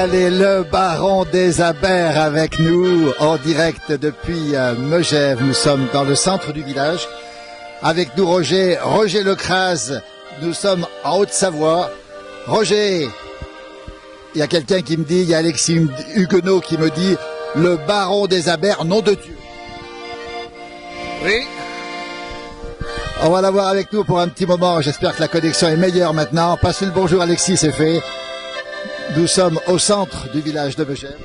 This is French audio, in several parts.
Allez, le baron des Abers avec nous en direct depuis Megève. Nous sommes dans le centre du village. Avec nous Roger Lecrase. Nous sommes en Haute-Savoie. Roger, il y a quelqu'un qui me dit, il y a Alexis Huguenot qui me dit, le baron des Abers, nom de Dieu. Oui. On va l'avoir avec nous pour un petit moment. J'espère que la connexion est meilleure maintenant. Passez le bonjour Alexis, c'est fait. Nous sommes au centre du village de Megève.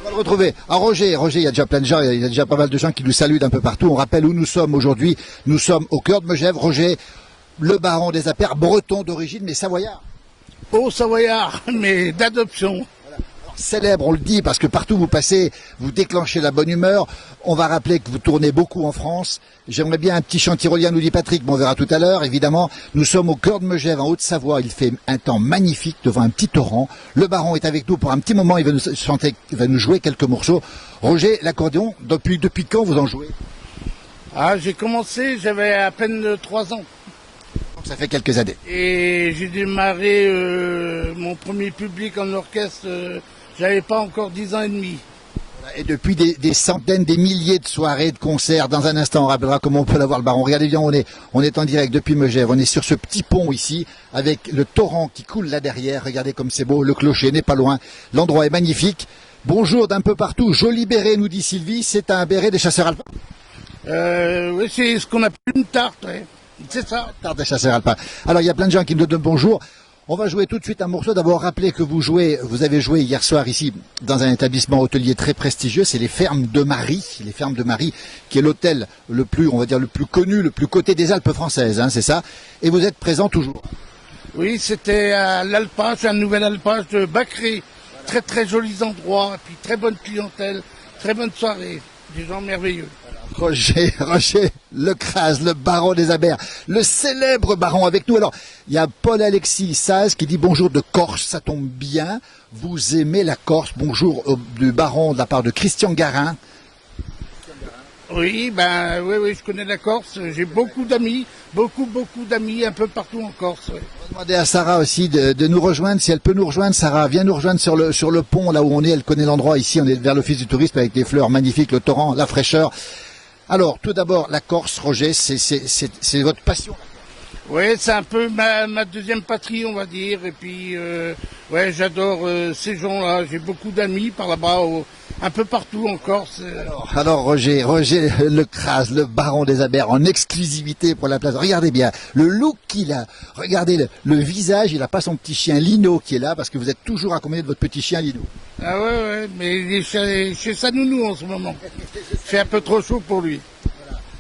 On va le retrouver. Ah, Roger, il y a déjà plein de gens, il y a déjà pas mal de gens qui nous saluent d'un peu partout. On rappelle où nous sommes aujourd'hui. Nous sommes au cœur de Megève. Roger, le baron des Abers, breton d'origine, mais savoyard. Au Savoyard, mais d'adoption. Célèbre, on le dit, parce que partout où vous passez, vous déclenchez la bonne humeur. On va rappeler que vous tournez beaucoup en France. J'aimerais bien un petit chant tyrolien, nous dit Patrick, mais on verra tout à l'heure. Évidemment, nous sommes au cœur de Megève, en Haute-Savoie. Il fait un temps magnifique devant un petit torrent. Le baron est avec nous pour un petit moment. Il va nous chanter, il va nous jouer quelques morceaux. Roger, l'accordéon, depuis quand vous en jouez? Ah, j'ai commencé, j'avais à peine 3 ans. Donc ça fait quelques années. Et j'ai démarré mon premier public en orchestre, j'avais pas encore 10 ans et demi. Et depuis des centaines, des milliers de soirées, de concerts. Dans un instant, on rappellera comment on peut l'avoir le baron. Regardez bien, on est en direct depuis Megève. On est sur ce petit pont ici, avec le torrent qui coule là derrière. Regardez comme c'est beau. Le clocher n'est pas loin. L'endroit est magnifique. Bonjour d'un peu partout. Joli béret, nous dit Sylvie. C'est un béret des chasseurs alpins. Oui, c'est ce qu'on appelle une tarte, ouais. C'est ça. Tarte des chasseurs alpins. Alors, il y a plein de gens qui nous donnent bonjour. On va jouer tout de suite un morceau. D'abord, rappelez que vous avez joué hier soir ici dans un établissement hôtelier très prestigieux. C'est les Fermes de Marie. Les Fermes de Marie, qui est l'hôtel le plus, on va dire, le plus connu, le plus coté des Alpes françaises, hein, c'est ça. Et vous êtes présent toujours. Oui, c'était à l'Alpage, un nouvel Alpage de Bacré. Très très jolis endroits, et puis très bonne clientèle, très bonne soirée. Des gens merveilleux. Roger Lecrase, le baron des Abers, le célèbre baron avec nous. Alors, il y a Paul-Alexis Saz qui dit bonjour de Corse, ça tombe bien. Vous aimez la Corse. Bonjour du baron de la part de Christian Garin. Oui, oui, je connais la Corse. J'ai beaucoup d'amis, beaucoup d'amis un peu partout en Corse. Ouais. On va demander à Sarah aussi de nous rejoindre, si elle peut nous rejoindre. Sarah, viens nous rejoindre sur le pont, là où on est. Elle connaît l'endroit ici. On est vers l'office du tourisme avec des fleurs magnifiques, le torrent, la fraîcheur. Alors, tout d'abord, la Corse, Roger, c'est votre passion. Oui, c'est un peu ma deuxième patrie, on va dire. Et puis, ouais, j'adore ces gens-là. J'ai beaucoup d'amis par là-bas, un peu partout en Corse. Alors Roger Lecrase, le baron des Abers, en exclusivité pour la place. Regardez bien le look qu'il a. Regardez le visage. Il n'a pas son petit chien Lino qui est là, parce que vous êtes toujours accompagné de votre petit chien Lino. Ah ouais, mais il est chez Sanounou en ce moment. Il fait un peu trop chaud pour lui.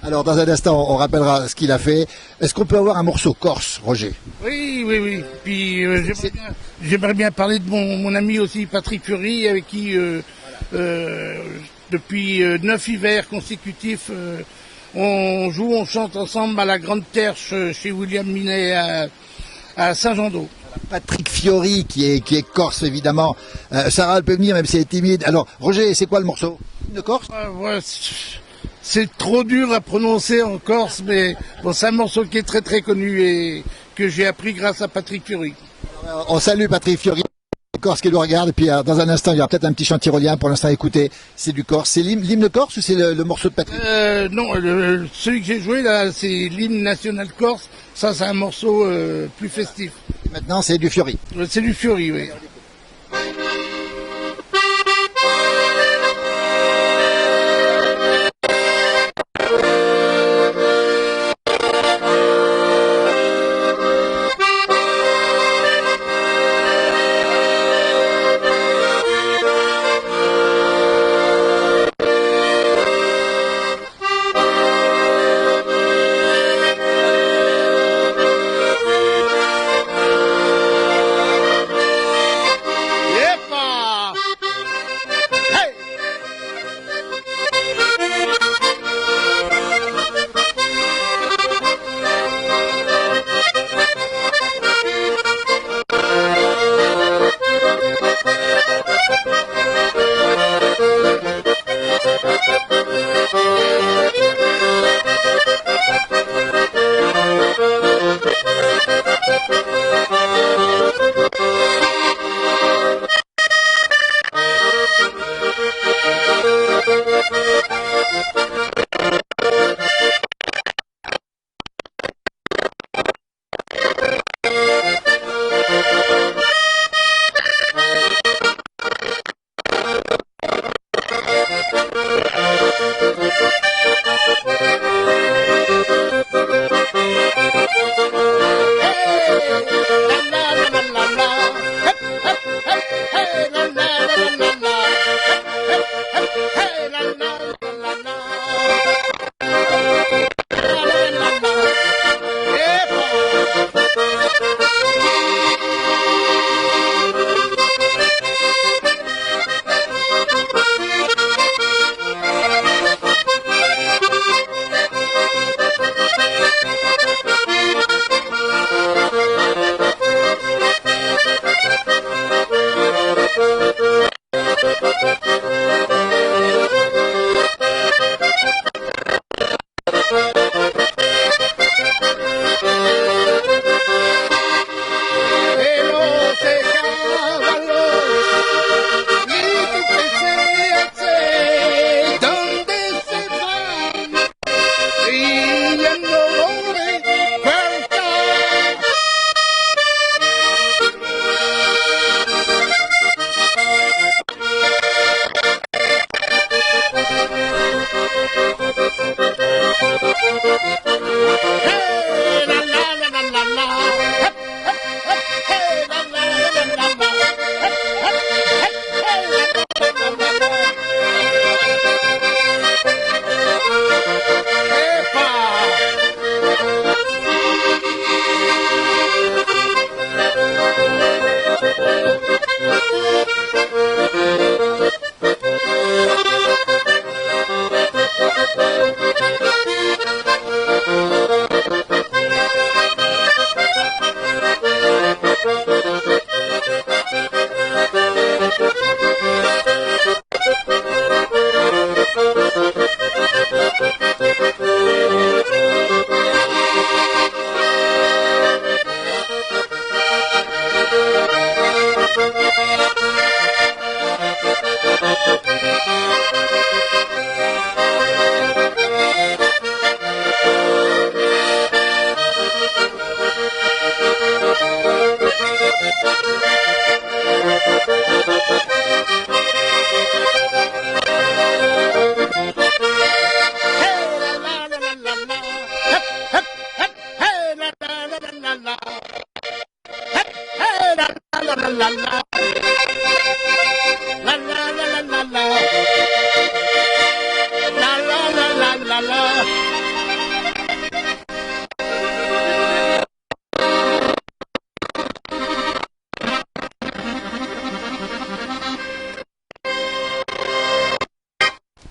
Alors, dans un instant, on rappellera ce qu'il a fait. Est-ce qu'on peut avoir un morceau corse, Roger? Oui. Puis, j'aimerais bien parler de mon ami aussi, Patrick Fiori, avec qui, depuis 9 hivers consécutifs, on chante ensemble à la Grande Terche, chez William Minet, à Saint-Jean-d'Eau. Patrick Fiori, qui est corse, évidemment. Sarah, elle peut venir, même si elle est timide. Alors, Roger, c'est quoi le morceau? De Corse? Ouais, c'est trop dur à prononcer en Corse, mais bon, c'est un morceau qui est très très connu et que j'ai appris grâce à Patrick Fiori. On salue Patrick Fiori, Corse qui nous regarde, et puis dans un instant il y aura peut-être un petit chant tyrolien. Pour l'instant, écoutez, c'est du Corse. C'est l'hymne corse ou c'est le morceau de Patrick? Non, celui que j'ai joué là, c'est l'hymne national corse. Ça, c'est un morceau plus festif. Et maintenant, c'est du Fiori. C'est du Fiori, oui.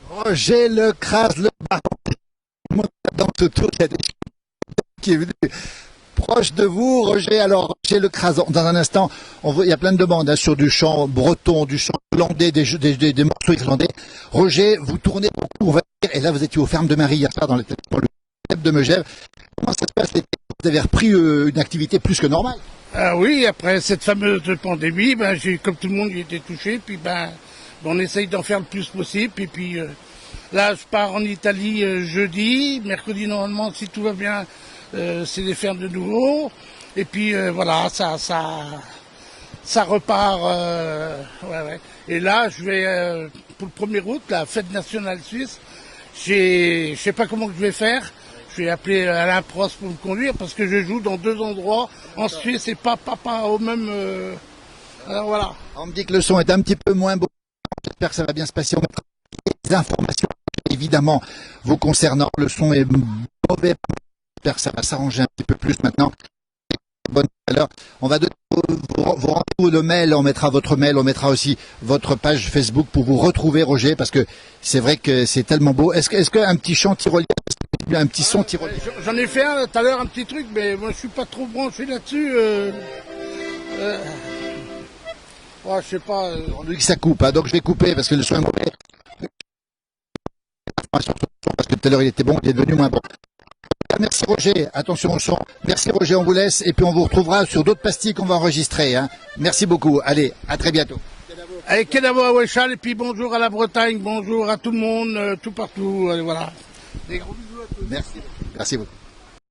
Roger Lecrase, le baron dans ce tour, il y a des qui est venu proche de vous, Roger. Alors, Roger Lecrase, dans un instant, il y a plein de demandes sur du chant breton, du chant irlandais, des morceaux irlandais. Roger, vous tournez beaucoup, on va dire, et là, vous étiez aux Fermes de Marie hier soir dans le club de Megève. Comment ça se passe l'été? Vous avez repris une activité plus que normale? Ah oui, après cette fameuse pandémie, comme tout le monde, j'ai été touché, puis on essaye d'en faire le plus possible, et puis là, je pars en Italie jeudi, mercredi normalement, si tout va bien, c'est les fermes de nouveau. Et puis voilà, ça repart. Ouais. Et là, je vais pour le 1er août, la fête nationale suisse. Je sais pas comment je vais faire. Je vais appeler Alain Prost pour me conduire parce que je joue dans 2 endroits en Suisse et pas au même. Alors voilà. On me dit que le son est un petit peu moins beau. J'espère que ça va bien se passer. On mettra des informations évidemment vous concernant. Le son est mauvais. J'espère que ça va s'arranger un petit peu plus maintenant. Bonne valeur. On va donner vous rendez-vous le mail, on mettra votre mail, on mettra aussi votre page Facebook pour vous retrouver, Roger, parce que c'est vrai que c'est tellement beau. Est-ce qu'un petit chant tyrolien, un petit son tyrolien? J'en ai fait un tout à l'heure, un petit truc, mais moi je suis pas trop branché là-dessus. Ouais, je sais pas. On nous dit que ça coupe, hein, donc je vais couper parce que le son est mauvais. Parce que tout à l'heure il était bon, il est devenu moins bon. Merci Roger, attention au son. Merci Roger, on vous laisse et puis on vous retrouvera sur d'autres pastilles qu'on va enregistrer. Hein. Merci beaucoup, allez, à très bientôt. Allez, Kenavo à Weshal, et puis bonjour à la Bretagne, bonjour à tout le monde, tout partout, voilà. Des gros bisous à tous. Merci beaucoup.